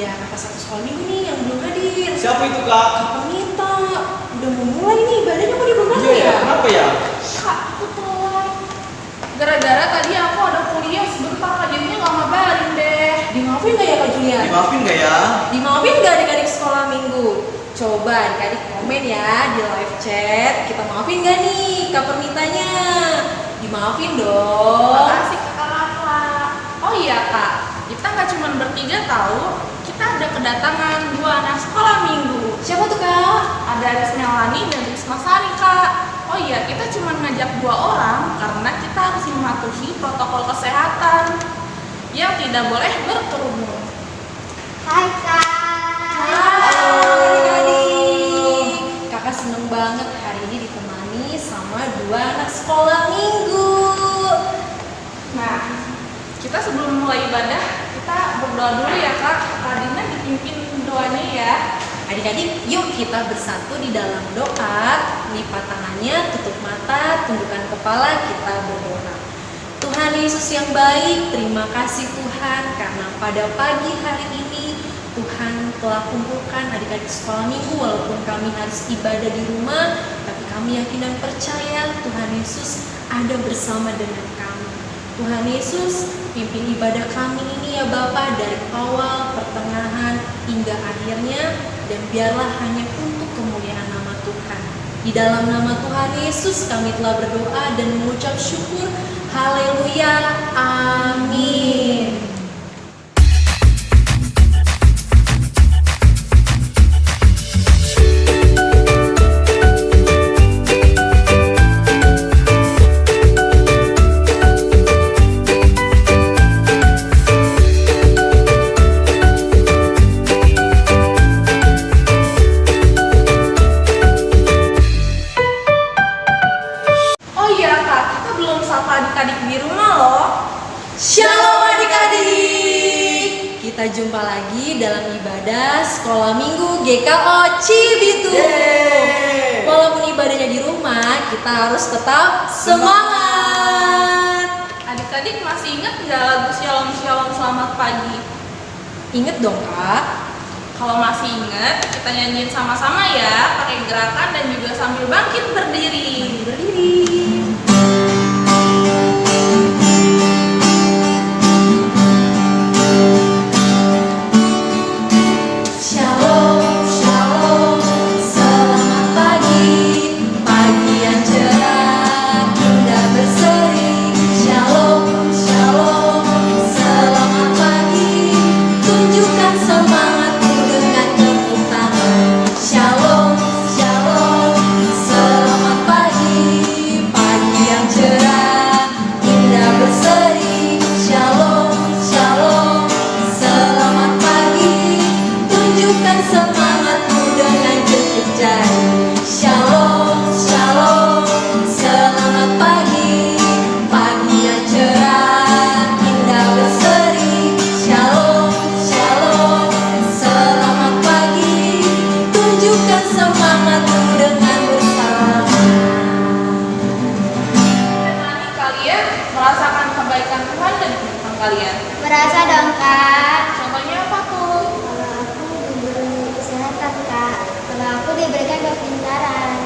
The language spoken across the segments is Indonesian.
ya kakak satu sekolah minggu nih yang belum hadir. Siapa itu kak? Kakak Mita. Udah mau mulai nih, badannya kok dia belum datang Iya ya, ya? kenapa ya? Kak, aku telat. Gara-gara tadi aku ada kuliah sebentar, Kak, jadinya nggak ngabarin deh. Dimaafin gak ya Kak Julian? Dimaafin gak ya? Dimaafin gak adik-adik sekolah minggu? Coba adik-adik komen ya di live chat. Kita maafin gak nih Kak Permitanya? Dimaafin dong. Makasih Kakak Lala. Oh iya Kak, kita nggak cuma bertiga tahu, kita ada kedatangan 2 anak sekolah minggu. Siapa tuh Kak? Ada Aris Melani dan Risma Sari Kak. Oh iya, kita cuma ngajak 2 orang karena kita harus mematuhi protokol kesehatan yang tidak boleh berkerumun. Hai Kak. Halo adik-adik. Kakak seneng banget hari ini ditemani sama 2 anak sekolah minggu. Nah, kita sebelum mulai ibadah, kita berdoa dulu ya Kak. Kak Dina dipimpin doanya ya. Adik-adik, yuk kita bersatu di dalam doa. Lipat tangannya, tutup mata, tundukkan kepala, kita berdoa. Tuhan Yesus yang baik, terima kasih Tuhan karena pada pagi hari ini Tuhan telah kumpulkan adik-adik sekolah minggu. Walaupun kami harus ibadah di rumah, tapi kami yakin dan percaya Tuhan Yesus ada bersama dengan kami. Tuhan Yesus, pimpin ibadah kami ini ya Bapa, dari awal, pertengahan, hingga akhirnya, dan biarlah hanya untuk kemuliaan nama Tuhan. Di dalam nama Tuhan Yesus kami telah berdoa dan mengucap syukur. Haleluya, amin. Oh iya Kak, kita belum sapa adik-adik di rumah loh. Shalom adik-adik. Kita jumpa lagi dalam ibadah sekolah minggu GKO Cibitung. Yeay. Walaupun ibadahnya di rumah, kita harus tetap semangat. Adik-adik masih ingat nggak lagu Shalom Shalom Selamat Pagi? Ingat dong Kak. Kalau masih ingat, kita nyanyiin sama-sama ya, pakai gerakan dan juga sambil bangkit berdiri. Berdiri. Shalom, shalom, selamat pagi, pagi yang cerah, indah berseri. Shalom, shalom, selamat pagi, tunjukkan semangatmu dengan tepuk tangan. Shalom, shalom, selamat pagi, pagi yang cerah, indah berseri. Shalom, shalom, selamat pagi, tunjukkan semangatmu dengan jepit jari. Shalom, shalom, selamat pagi, pagi yang cerah, indah berseri. Shalom, shalom, selamat pagi, tunjukkan semangatmu dengan bersama. Menemani kalian merasakan kebaikan Tuhan dan kehidupan kalian. Merasa dong Kak. Contohnya apa tuh? Kalau aku diberi kesehatan Kak. Kalau aku diberikan kepintaran.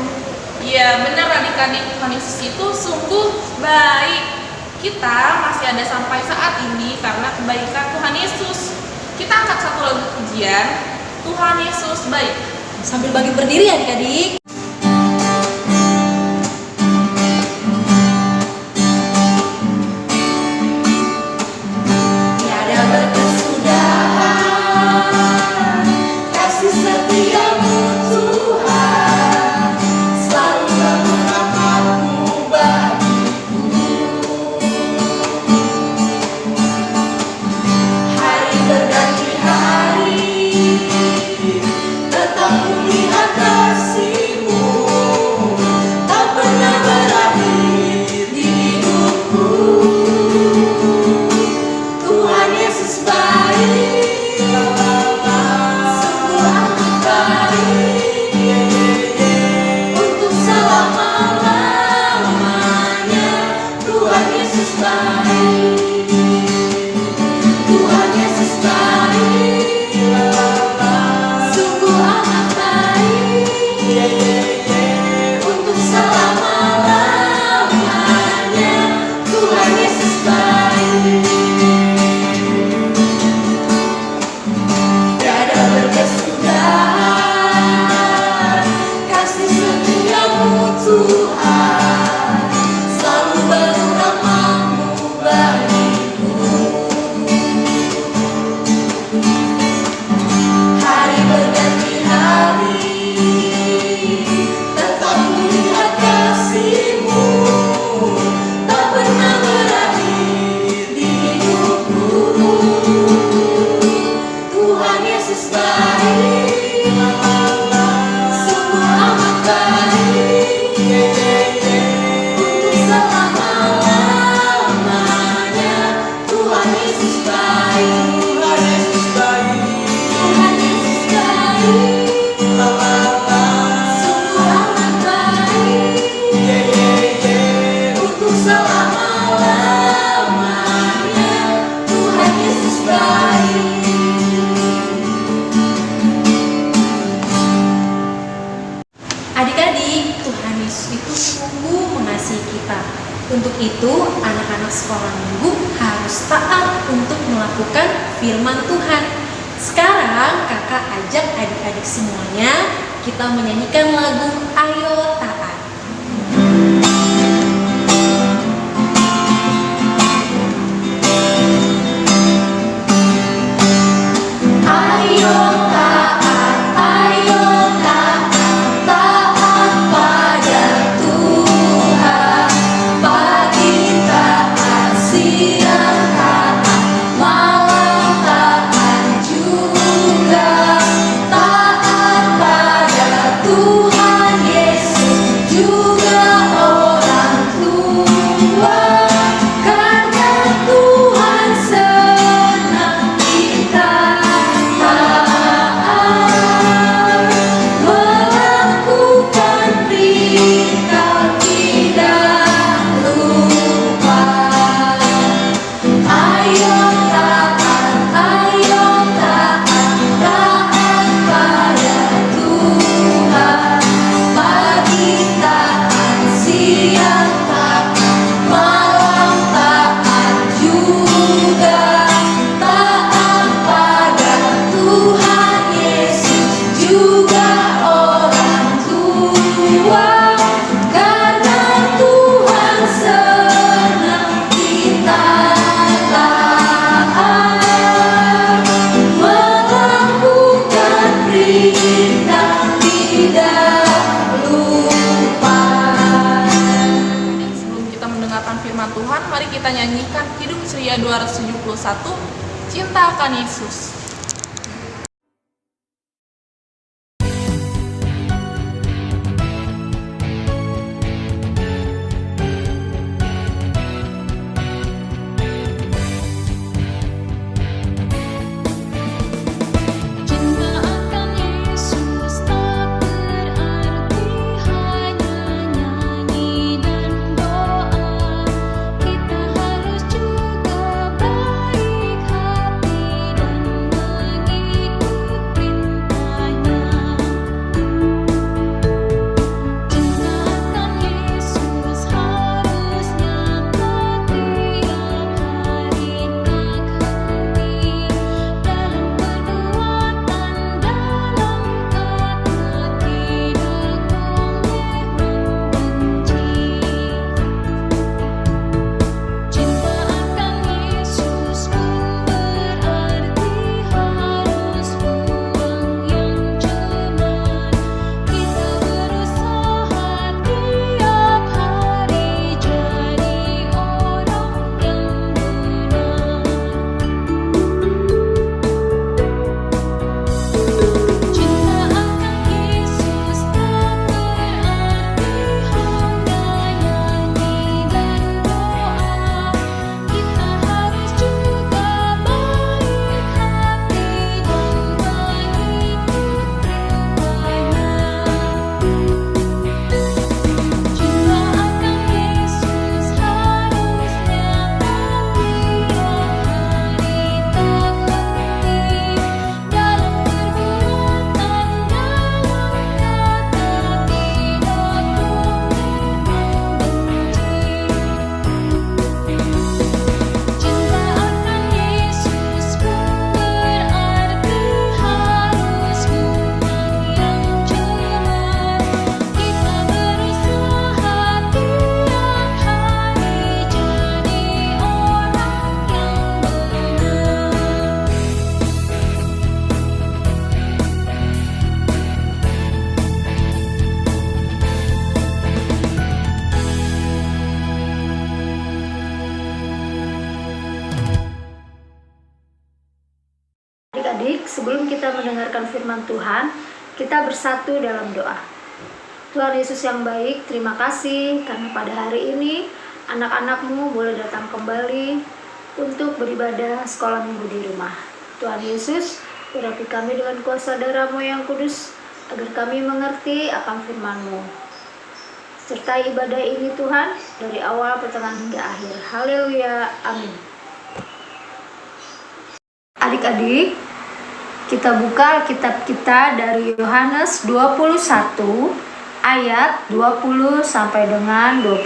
Iya benar adik-adik, Tuhan Yesus itu sungguh baik. Kita masih ada sampai saat ini karena kebaikan Tuhan Yesus. Kita angkat satu lagu pujian, Tuhan Yesus baik. Sambil bangkit berdiri adik-adik. Tiada berkesudahan kasih setiamu Tuhan, selalu mengangkatmu bagiku. Hari berganti hari, tetap ku lihat kasih-Mu, tak pernah berakhir di hidupku. Tuhan Yesus baik, sungguh amat baik, untuk selama-lamanya. Tuhan Yesus baik, Tuhan Yesus baik, selama-lamanya. Tuhan Yesus baik. Adik-adik, Tuhan Yesus itu sungguh mengasihi kita. Untuk itu, anak-anak sekolah minggu harus taat untuk melakukan firman Tuhan. Sekarang kakak ajak adik-adik semuanya, kita menyanyikan lagu Ayo Taat. Ayo taat, ayo taat, taat pada Tuhan. Pagi taat, siang taat, malam taat juga. Taat pada Tuhan Yesus, juga orang tua. Karena Tuhan senang kita melakukan perintah tidak lupa. Ayo taat, taat pada Tuhan. Pagi taat, siang taat, malam taat juga. Taat pada Tuhan Yesus, juga orang tua. Karena Tuhan senang kita taat, melakukan perintah tidak lupa. Sebelum kita mendengarkan firman Tuhan, mari kita nyanyikan Kidung Ceria 271, Cinta Akan Yesus. Cinta akan Yesus tak berarti hanya nyanyi dan doa. Kita harus juga baik hati dan Adik-adik, sebelum kita mendengarkan firman Tuhan, kita bersatu dalam doa. Tuhan Yesus yang baik, terima kasih karena pada hari ini anak-anak-Mu boleh datang kembali untuk beribadah sekolah minggu di rumah. Tuhan Yesus, urapi kami dengan kuasa darah-Mu yang kudus, agar kami mengerti akan firman-Mu. Sertai ibadah ini Tuhan, dari awal, pertengahan hingga akhir. Haleluya, amin. Adik-adik, kita buka Alkitab kita dari Yohanes 21 ayat 20 sampai dengan 25.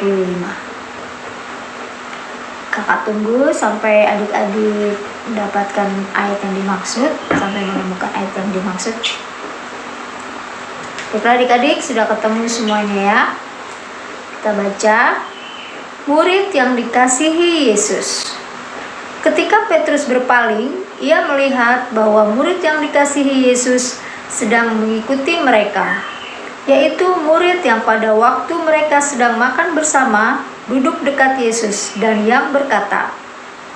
Kakak tunggu sampai adik-adik mendapatkan ayat yang dimaksud, sampai menemukan ayat yang dimaksud. Baiklah adik-adik, sudah ketemu semuanya ya. Kita baca. Murid yang dikasihi Yesus. Ketika Petrus berpaling, ia melihat bahwa murid yang dikasihi Yesus sedang mengikuti mereka, yaitu murid yang pada waktu mereka sedang makan bersama duduk dekat Yesus dan yang berkata,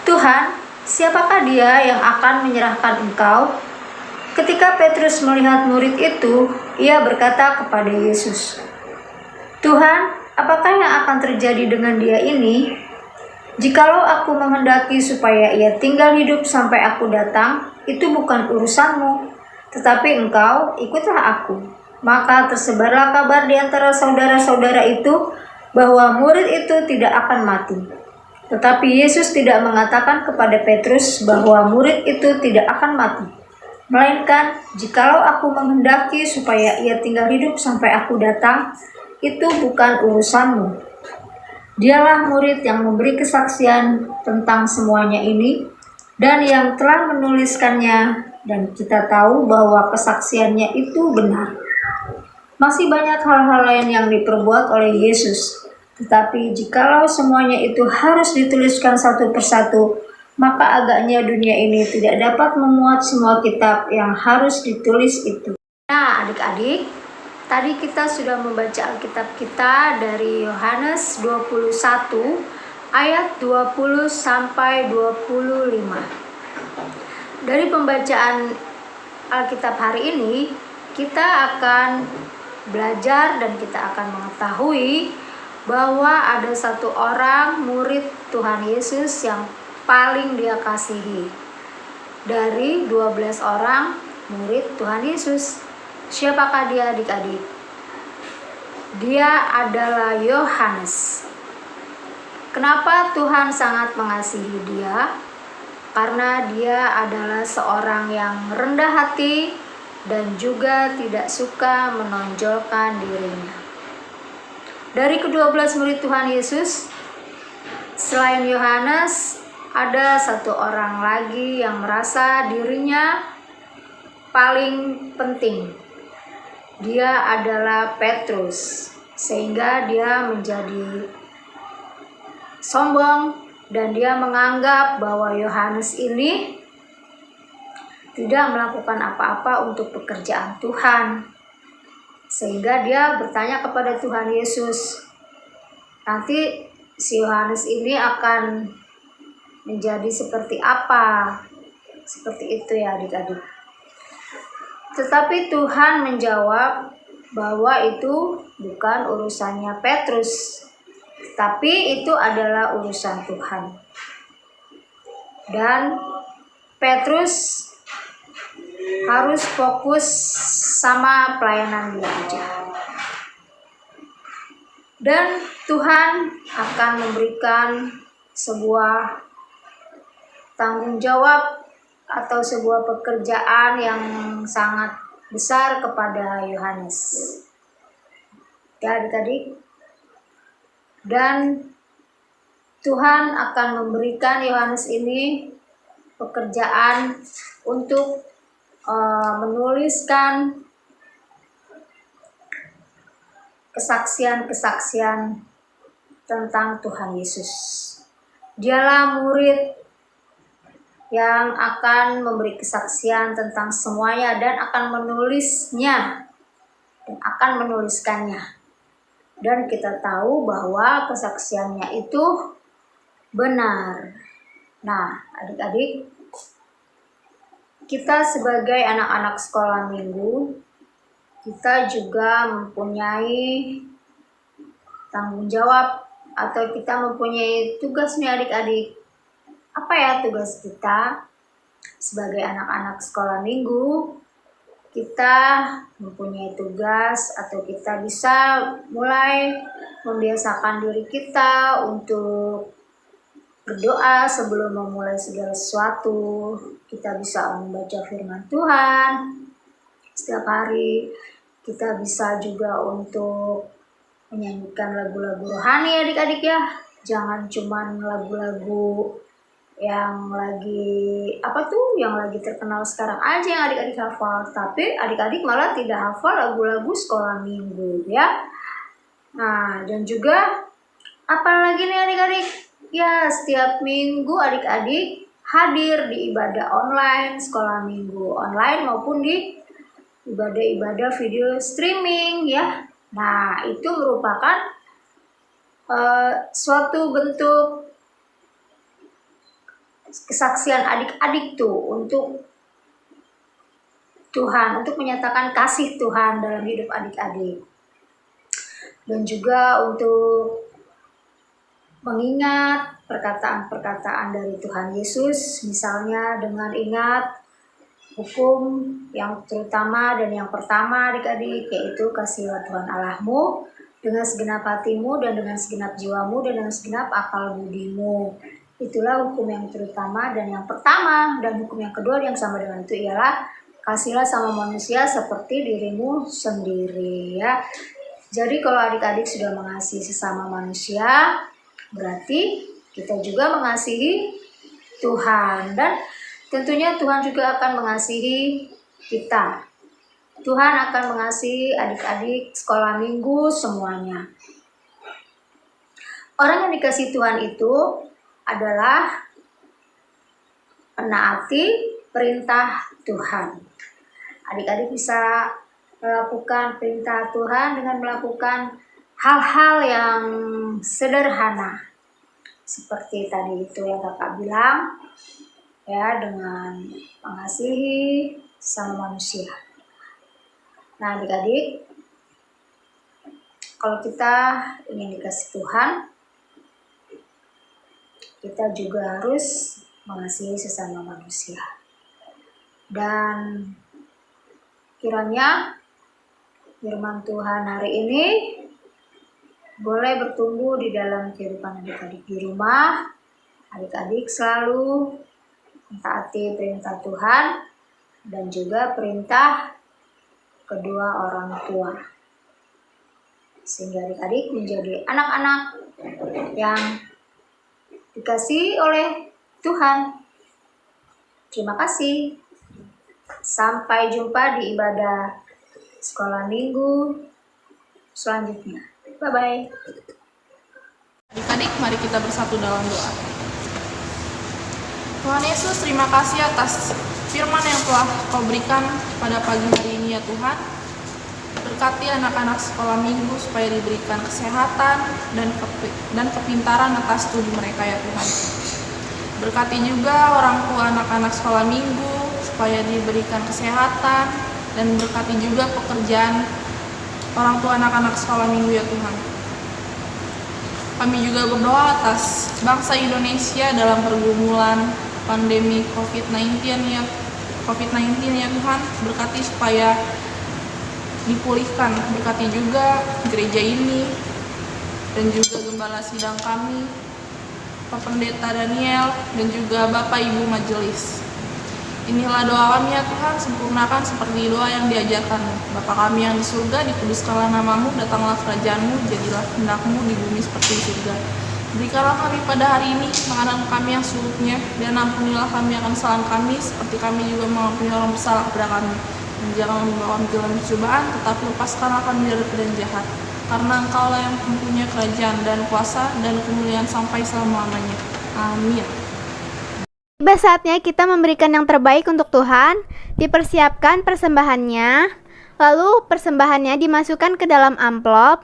"Tuhan, siapakah dia yang akan menyerahkan Engkau?" Ketika Petrus melihat murid itu, ia berkata kepada Yesus, "Tuhan, apakah yang akan terjadi dengan dia ini? Jikalau aku menghendaki supaya ia tinggal hidup sampai aku datang, itu bukan urusanmu. Tetapi Engkau, ikutlah aku." Maka tersebarlah kabar di antara saudara-saudara itu bahwa murid itu tidak akan mati. Tetapi Yesus tidak mengatakan kepada Petrus bahwa murid itu tidak akan mati, melainkan, "Jikalau aku menghendaki supaya ia tinggal hidup sampai aku datang, itu bukan urusanmu." Dialah murid yang memberi kesaksian tentang semuanya ini dan yang telah menuliskannya, dan kita tahu bahwa kesaksiannya itu benar. Masih banyak hal-hal lain yang diperbuat oleh Yesus, tetapi jikalau semuanya itu harus dituliskan satu persatu, maka agaknya dunia ini tidak dapat memuat semua kitab yang harus ditulis itu. Nah, adik-adik, tadi kita sudah membaca Alkitab kita dari Yohanes 21 ayat 20 sampai 25. Dari pembacaan Alkitab hari ini, kita akan belajar dan kita akan mengetahui bahwa ada satu orang murid Tuhan Yesus yang paling dia kasihi. Dari 12 orang murid Tuhan Yesus, siapakah dia adik-adik? Dia adalah Yohanes. Kenapa Tuhan sangat mengasihi dia? Karena dia adalah seorang yang rendah hati dan juga tidak suka menonjolkan dirinya. Dari ke-12 murid Tuhan Yesus, selain Yohanes, ada satu orang lagi yang merasa dirinya paling penting. Dia adalah Petrus, sehingga dia menjadi sombong dan dia menganggap bahwa Yohanes ini tidak melakukan apa-apa untuk pekerjaan Tuhan. Sehingga dia bertanya kepada Tuhan Yesus, nanti si Yohanes ini akan menjadi seperti apa? Seperti itu ya adik-adik. Tetapi Tuhan menjawab bahwa itu bukan urusannya Petrus, tapi itu adalah urusan Tuhan. Dan Petrus harus fokus sama pelayanan dia aja. Dan Tuhan akan memberikan sebuah tanggung jawab atau sebuah pekerjaan yang sangat besar kepada Yohanes. Ya adik-adik. Dan Tuhan akan memberikan Yohanes ini pekerjaan untuk menuliskan kesaksian-kesaksian tentang Tuhan Yesus. Dialah murid yang akan memberi kesaksian tentang semuanya dan akan menulisnya dan akan menuliskannya. Dan kita tahu bahwa kesaksiannya itu benar. Nah, adik-adik, kita sebagai anak-anak sekolah minggu, kita juga mempunyai tanggung jawab atau kita mempunyai tugas nih adik-adik. Apa ya tugas kita sebagai anak-anak sekolah minggu? kita mempunyai tugas atau kita bisa mulai membiasakan diri kita untuk berdoa sebelum memulai segala sesuatu. Kita bisa membaca firman Tuhan setiap hari. Kita bisa juga untuk menyanyikan lagu-lagu rohani adik-adik ya. Jangan cuman lagu-lagu yang lagi yang lagi terkenal sekarang aja yang adik-adik hafal, tapi adik-adik malah tidak hafal lagu-lagu sekolah minggu ya. Nah, dan juga apalagi nih adik-adik ya, setiap minggu adik-adik hadir di ibadah online sekolah minggu online maupun di ibadah-ibadah video streaming ya. Nah, itu merupakan suatu bentuk kesaksian adik-adik tuh untuk Tuhan, untuk menyatakan kasih Tuhan dalam hidup adik-adik. Dan juga untuk mengingat perkataan-perkataan dari Tuhan Yesus, misalnya dengan ingat hukum yang terutama dan yang pertama adik-adik, yaitu kasihilah Tuhan Allahmu dengan segenap hatimu dan dengan segenap jiwamu dan dengan segenap akal budimu. Itulah hukum yang terutama dan yang pertama. Dan hukum yang kedua yang sama dengan itu ialah kasihlah sama manusia seperti dirimu sendiri ya. Jadi kalau adik-adik sudah mengasihi sesama manusia, berarti kita juga mengasihi Tuhan. Dan tentunya Tuhan juga akan mengasihi kita. Tuhan akan mengasihi adik-adik sekolah minggu semuanya. Orang yang dikasihi Tuhan itu adalah menaati perintah Tuhan. Adik-adik bisa melakukan perintah Tuhan dengan melakukan hal-hal yang sederhana. Seperti tadi itu yang kakak bilang, ya, dengan mengasihi sama manusia. Nah adik-adik, kalau kita ingin dikasih Tuhan, kita juga harus mengasihi sesama manusia. Dan kiranya firman Tuhan hari ini boleh bertumbuh di dalam kehidupan adik-adik di rumah. Adik-adik selalu mentaati perintah Tuhan dan juga perintah kedua orang tua, sehingga adik-adik menjadi anak-anak yang dikasihi oleh Tuhan. Terima kasih. Sampai jumpa di ibadah sekolah minggu selanjutnya. Bye-bye. Adik-adik, mari kita bersatu dalam doa. Tuhan Yesus, terima kasih atas firman yang telah Kau berikan pada pagi hari ini ya Tuhan. Berkati anak-anak sekolah minggu supaya diberikan kesehatan dan kepintaran atas studi mereka ya Tuhan. Berkati juga orang tua anak-anak sekolah minggu supaya diberikan kesehatan, dan berkati juga pekerjaan orang tua anak-anak sekolah minggu ya Tuhan. Kami juga berdoa atas bangsa Indonesia dalam pergumulan pandemi COVID-19 ya Tuhan. Berkati supaya dipulihkan. Berkati juga gereja ini dan juga gembala sidang kami, Pak Pendeta Daniel, dan juga Bapak Ibu Majelis. Inilah doa kami ya Tuhan, sempurnakan seperti doa yang diajarkan-Mu. Bapa kami yang di surga, dikuduskanlah nama-Mu, datanglah kerajaan-Mu, jadilah kehendak-Mu di bumi seperti di surga. Berikanlah kami pada hari ini makanan kami yang secukupnya, dan ampunilah kami akan kesalahan kami, seperti kami juga mengampuni orang bersalah kepada kami. Dan jangan membawa kami ke dalam pencobaan, tetapi lepaskanlah kami dari yang jahat. Karena Engkaulah yang mempunyai kerajaan dan kuasa dan kemuliaan sampai selama-lamanya. Amin. Tiba saatnya kita memberikan yang terbaik untuk Tuhan. Dipersiapkan persembahannya, lalu persembahannya dimasukkan ke dalam amplop,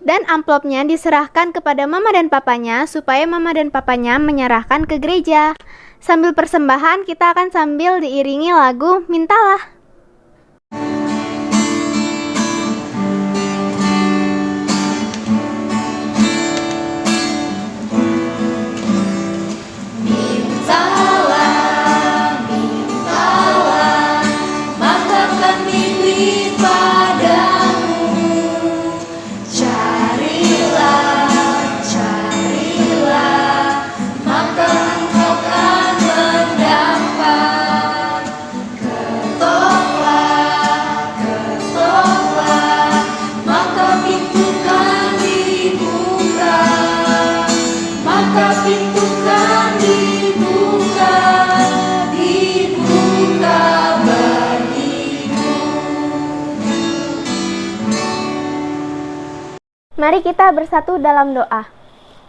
dan amplopnya diserahkan kepada mama dan papanya supaya mama dan papanya menyerahkan ke gereja. Sambil persembahan kita akan sambil diiringi lagu Mintalah. Mintalah, maka kami pintu kan dibuka, dibuka bagimu. Mari kita bersatu dalam doa.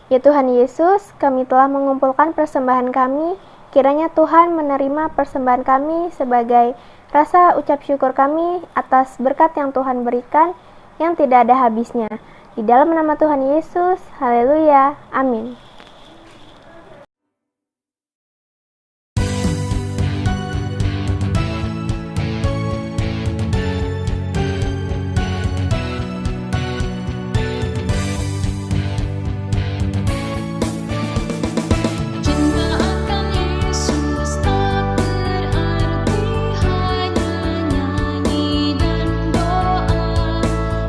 Ya Tuhan Yesus, kami telah mengumpulkan persembahan kami. Kiranya Tuhan menerima persembahan kami sebagai rasa ucap syukur kami atas berkat yang Tuhan berikan yang tidak ada habisnya. Di dalam nama Tuhan Yesus, haleluya, amin. Cinta akan Yesus tak berarti hanya nyanyi dan doa.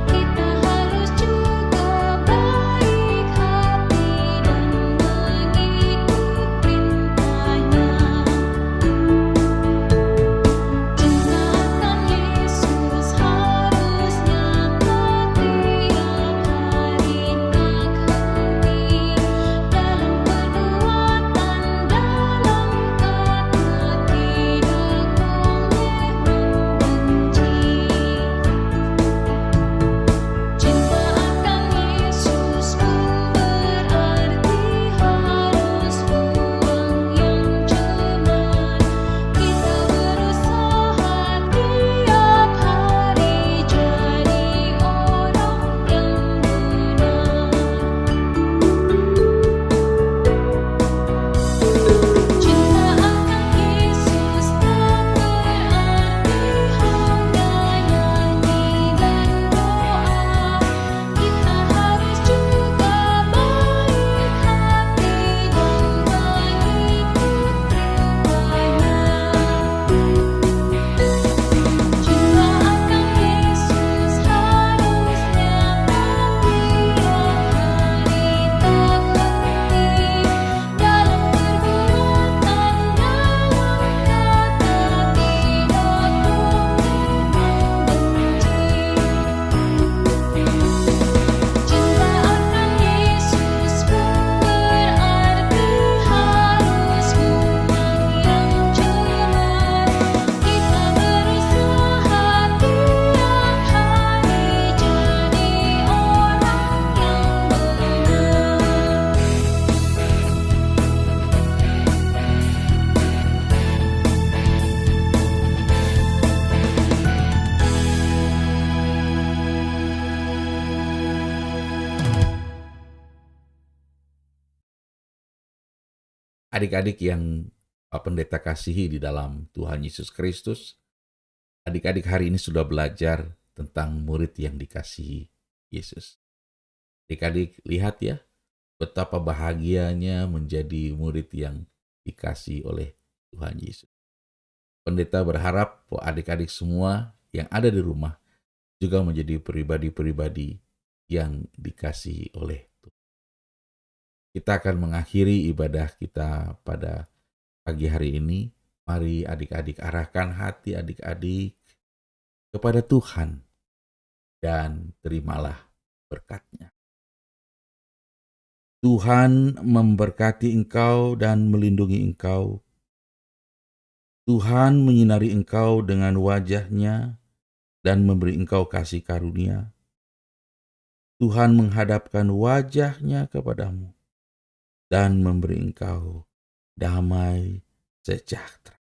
Kita harus juga baik hati dan mengikut perintahnya. Cinta akan Yesus harus nyata tiap hari, tak henti dalam perbuatan, dalam kata, tidak boleh membenci. Cinta akan Yesus pun berarti harus buang yang cemar. Kita berusaha tiap hari jadi orang yang benar. Cinta akan Yesus tak berarti hanya nyanyi dan doa. Kita harus juga baik hati dan mengikut perintahnya. Cinta akan Yesus harus nyata tiap hari, tak henti dalam perbuatan, dalam kata, tidak boleh membenci. Cinta akan Yesus pun berarti harus buang yang cemar. Kita berusaha tiap hari jadi orang yang benar. Adik-adik yang Pak Pendeta kasihi di dalam Tuhan Yesus Kristus, adik-adik hari ini sudah belajar tentang murid yang dikasihi Yesus. Adik-adik lihat ya, betapa bahagianya menjadi murid yang dikasihi oleh Tuhan Yesus. Pendeta berharap bahwa adik-adik semua yang ada di rumah juga menjadi pribadi-pribadi yang dikasihi oleh Tuhan. Kita akan mengakhiri ibadah kita pada pagi hari ini. Mari adik-adik arahkan hati adik-adik kepada Tuhan dan terimalah berkat-Nya. Tuhan memberkati engkau dan melindungi engkau. Tuhan menyinari engkau dengan wajah-Nya dan memberi engkau kasih karunia. Tuhan menghadapkan wajah-Nya kepadamu dan memberi engkau damai sejahtera.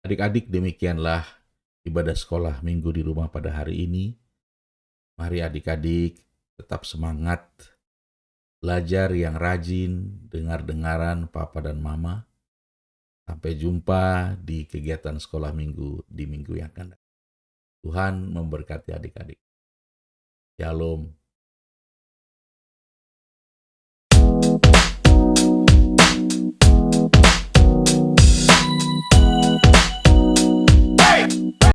Adik-adik, demikianlah ibadah sekolah minggu di rumah pada hari ini. Mari adik-adik tetap semangat, belajar yang rajin, dengar-dengaran papa dan mama. Sampai jumpa di kegiatan sekolah minggu di minggu yang akan datang. Tuhan memberkati adik-adik. Shalom.